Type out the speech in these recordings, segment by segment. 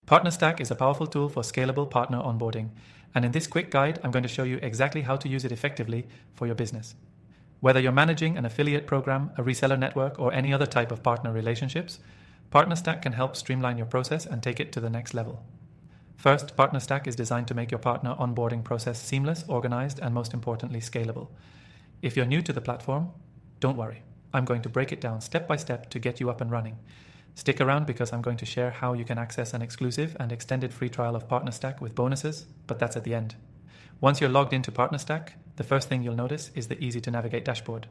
PartnerStack is a powerful tool for scalable partner onboarding, and in this quick guide, I'm going to show you exactly how to use it effectively for your business. Whether you're managing an affiliate program, a reseller network, or any other type of partner relationships, PartnerStack can help streamline your process and take it to the next level. First, PartnerStack is designed to make your partner onboarding process seamless, organized, and most importantly, scalable. If you're new to the platform, don't worry. I'm going to break it down step by step to get you up and running. Stick around because I'm going to share how you can access an exclusive and extended free trial of PartnerStack with bonuses, but that's at the end. Once you're logged into PartnerStack, the first thing you'll notice is the easy-to-navigate dashboard.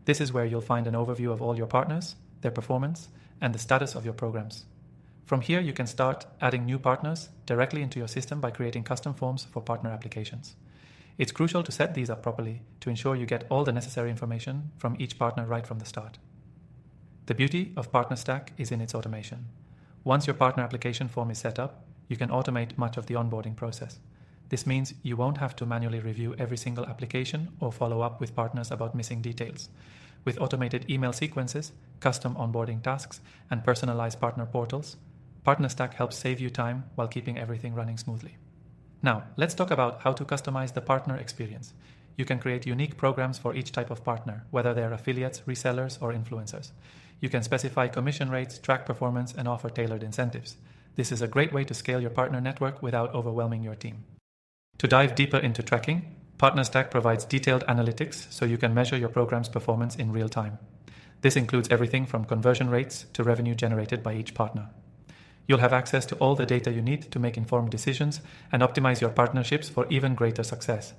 This is where you'll find an overview of all your partners, their performance, and the status of your programs. From here, you can start adding new partners directly into your system by creating custom forms for partner applications. It's crucial to set these up properly to ensure you get all the necessary information from each partner right from the start. The beauty of PartnerStack is in its automation. Once your partner application form is set up, you can automate much of the onboarding process. This means you won't have to manually review every single application or follow up with partners about missing details. With automated email sequences, custom onboarding tasks, and personalized partner portals, PartnerStack helps save you time while keeping everything running smoothly. Now, let's talk about how to customize the partner experience. You can create unique programs for each type of partner, whether they're affiliates, resellers, or influencers. You can specify commission rates, track performance, and offer tailored incentives. This is a great way to scale your partner network without overwhelming your team. To dive deeper into tracking, PartnerStack provides detailed analytics so you can measure your program's performance in real time. This includes everything from conversion rates to revenue generated by each partner. You'll have access to all the data you need to make informed decisions and optimize your partnerships for even greater success.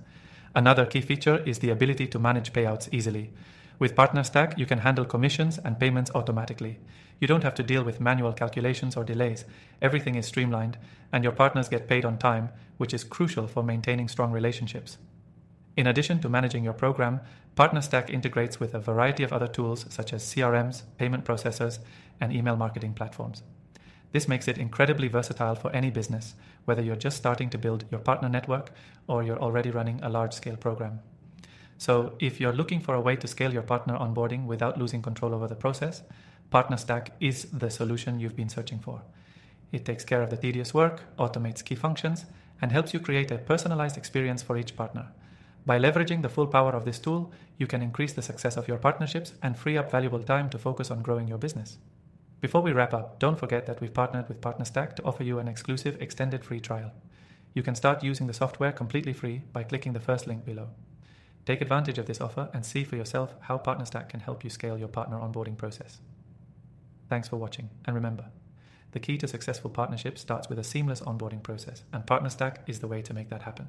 Another key feature is the ability to manage payouts easily. With PartnerStack, you can handle commissions and payments automatically. You don't have to deal with manual calculations or delays. Everything is streamlined, and your partners get paid on time, which is crucial for maintaining strong relationships. In addition to managing your program, PartnerStack integrates with a variety of other tools such as CRMs, payment processors, and email marketing platforms. This makes it incredibly versatile for any business, whether you're just starting to build your partner network or you're already running a large-scale program. So if you're looking for a way to scale your partner onboarding without losing control over the process, PartnerStack is the solution you've been searching for. It takes care of the tedious work, automates key functions, and helps you create a personalized experience for each partner. By leveraging the full power of this tool, you can increase the success of your partnerships and free up valuable time to focus on growing your business. Before we wrap up, don't forget that we've partnered with PartnerStack to offer you an exclusive extended free trial. You can start using the software completely free by clicking the first link below. Take advantage of this offer and see for yourself how PartnerStack can help you scale your partner onboarding process. Thanks for watching, and remember, the key to successful partnerships starts with a seamless onboarding process, and PartnerStack is the way to make that happen.